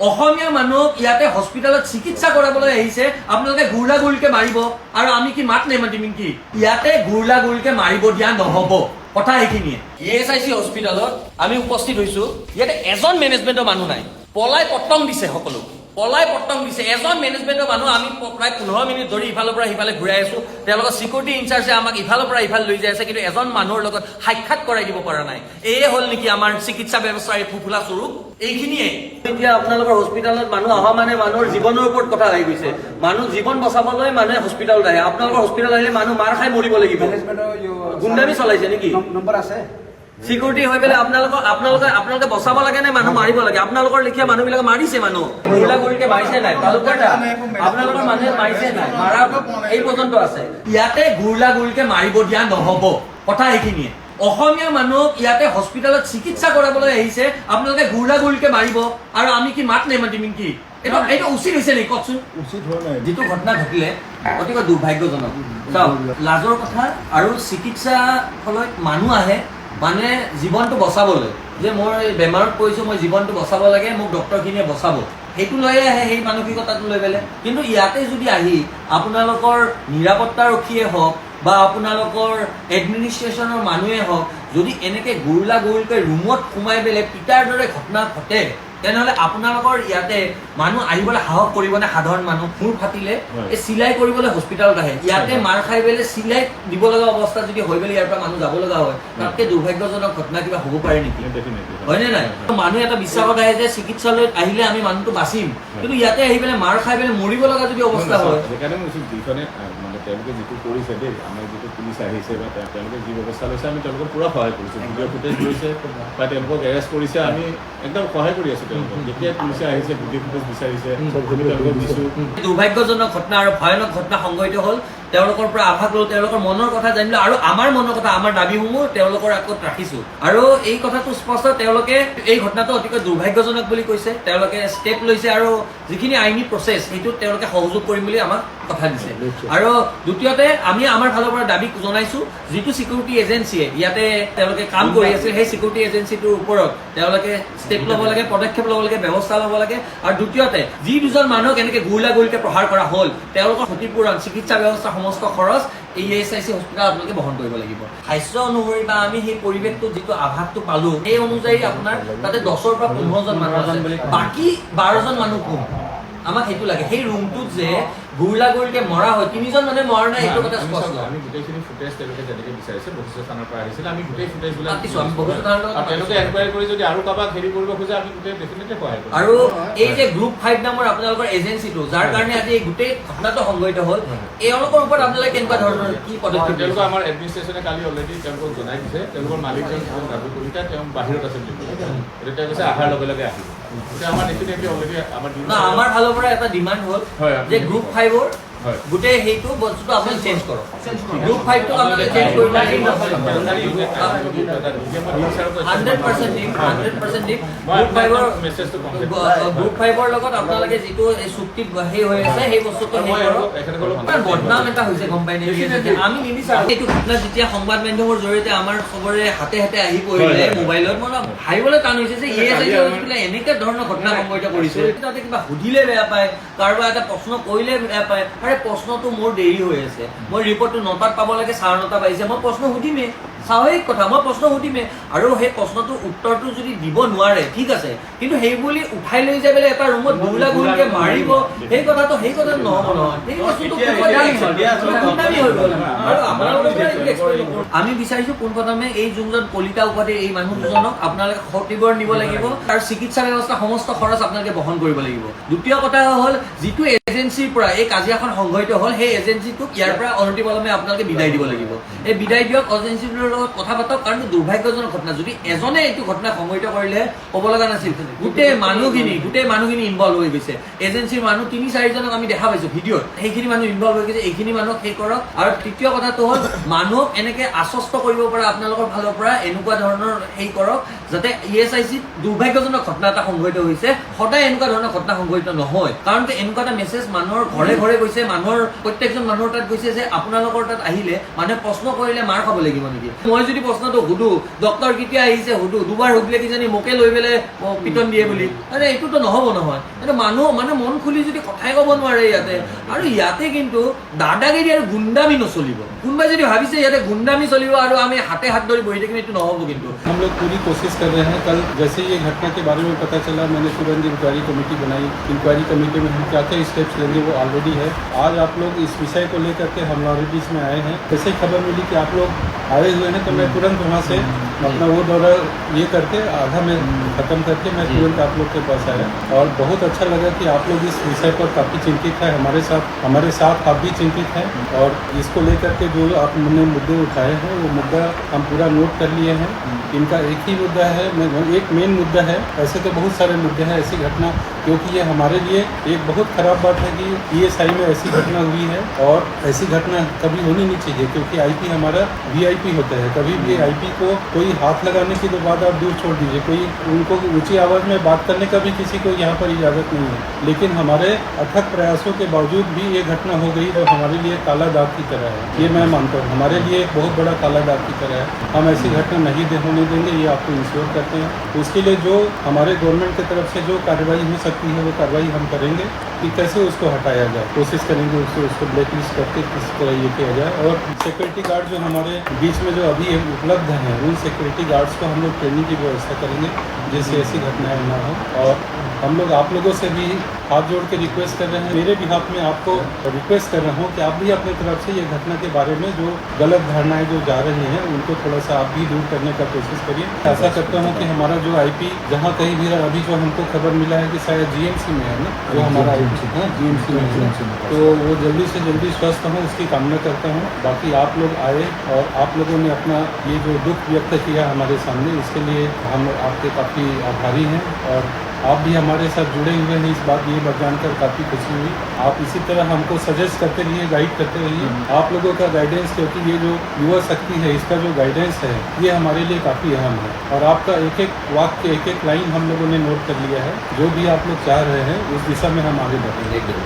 অসমীয়া মানুহক ইয়াতে হস্পিটালত চিকিৎসা কৰাবলৈ আহিছে, আপোনালোকে গুৰলা গুৰিকে মাৰিব আৰু আমি কি মাত নেমাতিম নেকি? ইয়াতে গুৰলা গুৰিকে মাৰিব দিয়া নহ'ব। কথা এইখিনিয়ে। ESIC হস্পিটালত আমি উপস্থিত হৈছো, ইয়াতে এজন মেনেজমেণ্টৰ মানুহ নাই, পলাই পটং দিছে সকলো, পলাই পটং দিছে। এজন মেনেজমেণ্টৰ মানুহ আমি প্ৰায় 15 মিনিট ধৰি ইফালৰ পৰা সিফালে ঘূৰাই আছো, তেওঁলোকৰ চিকিউৰিটি ইনচাৰ্জে আমাক ইফালৰ পৰা ইফালে লৈ যাই আছে, কিন্তু এজন মানুহৰ লগত সাক্ষাৎ কৰাই দিব পৰা নাই। এয়ে হ'ল নেকি আমাৰ চিকিৎসা ব্যৱস্থাৰ এই ফুফুলা স্বৰূপ? এইখিনিয়ে। এতিয়া আপোনালোকৰ হস্পিটালত মানুহ অহা মানে মানুহৰ জীৱনৰ ওপৰত কথা আহি গৈছে। মানুহ জীৱন বচাবলৈ মানুহে হস্পিটালত আহে, আপোনালোকৰ হস্পিটাল আহিলে মানুহ মাৰ খাই মৰিব লাগিব। গুণ্ডামি চলাইছে নেকি? নম্বৰ আছে চিকিউৰিটি হৈ পেলাই আপোনালোকে বচাব লাগে নে মানুহ মাৰিব লাগে? আপোনালোকৰ লেখীয়া মানুহবিলাকে মাৰিছে, মানুহ গুৰলা গুৰিকে মাৰিছে নাই? আপোনালোকৰ মানুহে মাৰিছে নাই? মাৰা এই পৰ্যন্ত আছে। ইয়াতে গুৰলা গুৰিকে মাৰিব দিয়া নহ'ব। কথা এইখিনিয়ে। অসমীয়া মানুহক ইয়াতে হস্পিটালত চিকিৎসা কৰাবলৈ আহিছে, আপোনালোকে গুৰলা গুৰিকে মাৰিব আৰু আমি কি মাত নেমাতিম নেকি? এইটো উচিত হৈছে নেকি কওকচোন? উচিত হোৱা নাই। যিটো ঘটনা ঘটিলে অতিকৈ দুৰ্ভাগ্যজনক। চাওক, লাজৰ কথা। আৰু চিকিৎসালয়ত মানুহ আহে মানে জীৱনটো বচাবলৈ, যে মই বেমাৰত পৰিছোঁ, মই জীৱনটো বচাব লাগে, মোক ডক্টৰখিনিয়ে বচাব, সেইটো লৈয়ে আহে, সেই মানসিকতাটো লৈ পেলাই। কিন্তু ইয়াতে যদি আহি আপোনালোকৰ নিৰাপত্তাৰক্ষীয়ে হওক বা আপোনালোকৰ এডমিনিষ্ট্ৰেশ্যনৰ মানুহে হওক, যদি এনেকে গুৰলা গুৰিকৈ ৰুমত সোমাই পেলাই পিতাৰ দৰে ঘটনা ঘটে, তেনেহ'লে আপোনালোকৰ ইয়াতে মানুহ আহিবলৈ সাহস কৰিবনে? সাধাৰণ মানুহ মূৰ ফাটিলে এই চিলাই কৰিবলৈ হস্পিটালত আহে, ইয়াতে মাৰ খাই পেলাই চিলাই দিব লগা অৱস্থা যদি হৈ পেলাই ইয়াৰ পৰা মানুহ যাব লগা হয়, তাতকে দুৰ্ভাগ্যজনক ঘটনা কিবা হ'ব পাৰে নেকি? হয়নে নাই? মানুহ এটা বিশ্বাসত আহে যে চিকিৎসালয়ত আহিলে আমি মানুহটো বাচিম, কিন্তু ইয়াতে আহি পেলাই মাৰ খাই পেলাই মৰিব লগা যদি অৱস্থা হয়। সেইকাৰণে মই যিখনে মানে তেওঁলোকে যিটো কৰিছে দেই, আমাৰ যিটো পুলিচ আহিছে বা তেওঁলোকে যি ব্যৱস্থা লৈছে, আমি তেওঁলোকক পুৰা সহায় কৰিছোঁ। ভিডিঅ' ফুটেজ লৈছে বা তেওঁলোকক এৰেষ্ট কৰিছে, আমি একদম সহায় কৰি আছোঁ তেওঁলোকক। যেতিয়া পুলিচে আহিছে, ভিডিঅ' ফুটেজ বিচাৰিছে, চবখিনি তেওঁলোকক দিছোঁ। দুৰ্ভাগ্যজনক ঘটনা আৰু ভয়ানক ঘটনা সংঘটিত হ'ল। তেওঁলোকৰ পৰা আভাস ল'লো, তেওঁলোকৰ মনৰ কথা জানিলো আৰু আমাৰ মনৰ কথা, আমাৰ দাবীসমূহ তেওঁলোকৰ আগত ৰাখিছোঁ। আৰু এই কথাটো স্পষ্ট, তেওঁলোকে এই ঘটনাটো অতিকৈ দুৰ্ভাগ্যজনক বুলি কৈছে, তেওঁলোকে ষ্টেপ লৈছে আৰু যিখিনি আইনী প্ৰচেছ সেইটোত তেওঁলোকে সহযোগ কৰিম বুলি আমাক কথা দিছে। আৰু দ্বিতীয়তে আমি আমাৰ ফালৰ পৰা দাবী জনাইছোঁ, যিটো চিকিউৰিটি এজেঞ্চিয়ে ইয়াতে তেওঁলোকে কাম কৰি আছিল, সেই চিকিউৰিটি এজেঞ্চিটোৰ ওপৰত তেওঁলোকে ষ্টেপ ল'ব লাগে, পদক্ষেপ ল'ব লাগে, ব্যৱস্থা ল'ব লাগে। আৰু দ্বিতীয়তে যি দুজন মানুহক এনেকে গুৰলা গুৰিকে প্ৰহাৰ কৰা হ'ল, তেওঁলোকৰ ক্ষতিপূৰণ, চিকিৎসা ব্যৱস্থা সমস্ত খৰচ এই ESIC হস্পিটাল আপোনালোকে বহন কৰিব লাগিব। সাহায্য অনুসৰি বা আমি সেই পৰিৱেশটো যিটো আভাসটো পালো, সেই অনুযায়ী আপোনাৰ তাতে 10ৰ পৰা 15জন মানুহ আছে, বাকী 12জন মানুহ কোন? আমাক সেইটো লাগে। সেই ৰুমটোত যে গুৰলা গুৰিকে মৰা হয়, 3জন মানুহে মৰা নাই, সেইটো কথা স্পষ্ট। আমি গোটেইখিনি ফুটেজ তেওঁলোকে যেনেকৈ বিচাৰিছে, বশিষ্ঠ থানাৰ পৰা আহিছিলে, আমি গোটেই ফুটেজবিলাক পাতিছোঁ। আমি বশিষ্ঠ থানাৰ লগত তেওঁলোকে এনকুৱাৰী কৰি যদি আৰু কাৰোবাক হেৰি কৰিব খোজে, আমি গোটেই ডেফিনেটলি সহায় কৰিম। আৰু এই যে গ্ৰুপ 5 নামৰ আপোনালোকৰ এজেঞ্চিটো, যাৰ কাৰণে আজি এই গোটেই ঘটনাটো সংঘটিত হ'ল, এওঁলোকৰ ওপৰত আপোনালোকে কেনেকুৱা ধৰণৰ কি পদক্ষেপ? তেওঁলোকে আমাৰ এডমিনিষ্ট্ৰেশ্যনে কালি অলৰেডি তেওঁলোকক জনাই দিছে, তেওঁলোকৰ মালিকজন দাবী কৰিছে তেওঁ বাহিৰত আছে বুলি কৈছে। এতিয়া তেওঁ কৈছে অহাৰ লগে লগে আহিব। এতিয়া আমাৰ ডেফিনেটলি অলৰেডি আমাৰ ফালৰ পৰা এটা ডিমাণ্ড হ'ল যে গ্ৰুপ 5ৰ গোটেই সেইটো বস্তুটো আপুনি চেঞ্জ কৰক। গ্ৰুপ 5টো আপোনালোকে চেঞ্জ কৰিব লাগে। 100% দিম। গ্ৰুপ 5ৰ লগত আপোনালোকে যিটো চুক্তিত সেই হৈ আছে, সেই বস্তুটো বদনাম এটা হৈছে, গম পাই নে? আমি নিবিচাৰোঁ এইটো ঘটনা। যেতিয়া সংবাদ মাধ্যমৰ জৰিয়তে আমাৰ চবৰে হাতে হাতে আহি পৰিলে মোবাইলত, মই ভাবিবলৈ টান হৈছে যে ESIC এনেকুৱা ধৰণৰ ঘটনা সংঘটিত কৰিছে। তাতে কিবা সুধিলে বেয়া পায়, কাৰোবাৰ এটা প্ৰশ্ন কৰিলে বেয়া পায়। আৰে প্ৰশ্নটো মোৰ দেৰি হৈ আছে, মই ৰিপৰ্টটো 9টাত পাব লাগে, 9:30 বাজিছে, মই প্ৰশ্ন সুধিমেই, স্বাভাৱিক কথা, মই প্ৰশ্ন সুধিমেই। আৰু সেই প্ৰশ্নটোৰ উত্তৰটো যদি দিব নোৱাৰে ঠিক আছে, কিন্তু সেই বুলি উঠাই লৈ যাই পেলাই এটা ৰুমত গুৰলা গুৰিকে মাৰিব, সেই কথাটো নহ'ব নহয়। সেই বস্তুটো আমি বিচাৰিছোঁ পোনপ্ৰথমে এই যোনজন কলিতা উপাধিৰ এই মানুহ দুজনক আপোনালোকে ক্ষতিপূৰণ দিব লাগিব আৰু চিকিৎসা ব্যৱস্থা সমস্ত খৰচ আপোনালোকে বহন কৰিব লাগিব। দ্বিতীয় কথা হ'ল, যিটো এজেঞ্চিৰ পৰা এই কাজিয়াখন সংঘটিত হ'ল, সেই এজেঞ্চিটোক ইয়াৰ পৰা অনতিপলমে আপোনালোকে বিদায় দিব লাগিব। এই বিদায় দিয়ক, এজেঞ্চিটোৰ লগত কথা পাতক। কাৰণ দুৰ্ভাগ্যজনক ঘটনা, যদি এজনে এইটো ঘটনা সংঘটিত কৰিলে হ'ব লগা নাছিল, গোটেই মানুহখিনি ইনভলভ হৈ গৈছে। এজেঞ্চিৰ মানুহ 3-4জনক আমি দেখা পাইছোঁ ভিডিঅ'ত, সেইখিনি মানুহ ইনভলভ হৈ গৈছে। এইখিনি মানুহক সেই কৰক। আৰু তৃতীয় কথাটো হ'ল, মানুহক এনেকে আশ্বস্ত কৰিব পৰা আপোনালোকৰ ফালৰ পৰা এনেকুৱা ধৰণৰ সেই কৰক যাতে ESIC দুৰ্ভাগ্যজনক ঘটনা এটা সংঘটিত হৈছে সদায় এনেকুৱা ধৰণৰ ঘটনা সংঘটিত নহয় কাৰণ এনেকুৱা এটা মেছেজ মানুহৰ ঘৰে ঘৰে গৈছে মানুহৰ প্ৰত্যেকজন মানুহৰ তাত গৈছে যে আপোনালোকৰ তাত আহিলে মানুহে প্ৰশ্ন কৰিলে মাৰ খাব লাগিব নেকি মই যদি প্ৰশ্নটো সুধো ডক্টৰ কেতিয়া আহিছে সুধো দুবাৰ সুধিলে কিজানি মোকে লৈ পেলাই পিটন দিয়ে বুলি আৰে এইটোতো নহ'ব নহয় এইটো মানুহ মানে মন খুলি যদি কথাই ক'ব নোৱাৰে ইয়াতে আৰু ইয়াতে কিন্তু দাদাগিৰি আৰু গুণ্ডামি নচলিব কোনোবাই যদি ভাবিছে ইয়াতে গুণ্ডামি চলিব আৰু আমি হাতে হাত ধৰি বহি থাকিম এইটো নহ'ব কিন্তু हम लोग पूरी कोशिश कर रहे हैं। कल जैसे ये घटना के बारे में पता चला मैंने तुरंत इंक्वायरी कमेटी बनाई। इंक्वायरी कमेटी में हम क्या क्या स्टेप्स लेंगे वो ऑलरेडी है। आज आप लोग इस विषय को लेकर के हमारे बीच में आए हैं। जैसे ही खबर मिली कि आप लोग आए हुए हैं तो मैं तुरंत वहाँ से अपना वो दौरा ये करके आधा में ख़त्म करके मैं तुरंत आप लोग के पास आया और बहुत अच्छा लगा कि आप लोग इस विषय पर काफ़ी चिंतित है हमारे साथ आप भी चिंतित हैं और इसको लेकर के जो आपने मुद्दे उठाए हैं वो मुद्दा हम पूरा नोट कर लिए हैं। इनका एक ही मुद्दा है एक मेन मुद्दा है। ऐसे तो बहुत सारे मुद्दे हैं ऐसी घटना क्योंकि ये हमारे लिए एक बहुत ख़राब बात है कि ESI में ऐसी घटना हुई है और ऐसी घटना कभी होनी नहीं चाहिए क्योंकि IP हमारा VIP होता है। कभी भी IP को कोई हाथ लगाने के बाद आप दूर छोड़ दीजिए कोई उनको ऊंची आवाज़ में बात करने का भी किसी को यहाँ पर इजाज़त नहीं है लेकिन हमारे अथक प्रयासों के बावजूद भी ये घटना हो गई जो हमारे लिए काला दाग की तरह है। ये मैं मानता हूँ हमारे लिए एक बहुत बड़ा काला दाग की तरह है। हम ऐसी घटना नहीं होने देंगे ये आपको इंश्योर करते हैं। उसके लिए जो हमारे गवर्नमेंट की तरफ से जो कार्रवाई हो सकती है वो कार्रवाई हम करेंगे कि कैसे उसको हटाया जाए। कोशिश करेंगे उसको ब्लैक लिस्ट करके किस तरह ये किया जाए और सिक्योरिटी गार्ड जो हमारे बीच में जो अभी उपलब्ध हैं उन सिक्योरिटी गार्ड्स को हम लोग ट्रेनिंग की व्यवस्था करेंगे जिससे ऐसी घटनाएं ना हो। और हम लोग आप लोगों से भी हाथ जोड़ के रिक्वेस्ट कर रहे हैं मेरे बिहाफ में आपको रिक्वेस्ट कर रहा हूँ कि आप भी अपनी तरफ से ये घटना के बारे में जो गलत धारणाएं जो जा रही हैं उनको थोड़ा सा आप भी दूर करने का कोशिश करिए। ऐसा करता हूँ कि हमारा जो IP जहाँ कहीं भी अभी जो हमको खबर मिला है कि शायद GMC में है ना जो हमारा GMC में है तो वो जल्दी से जल्दी स्वस्थ हो उसकी कामना करता हूँ। बाकी आप लोग आए और आप लोगों ने अपना ये जो दुख व्यक्त किया हमारे सामने इसके लिए हम आपके काफ़ी आभारी हैं और आप भी हमारे साथ जुड़े हुए हैं। इस बात ये बात जानकर काफ़ी खुशी हुई। आप इसी तरह हमको सजेस्ट करते रहिए गाइड करते रहिए। आप लोगों का गाइडेंस क्योंकि ये जो युवा शक्ति है इसका जो गाइडेंस है ये हमारे लिए काफ़ी अहम है और आपका एक एक वाक्य एक एक लाइन हम लोगों ने नोट कर लिया है। जो भी आप लोग चाह रहे हैं उस दिशा में हम आगे बढ़ेंगे।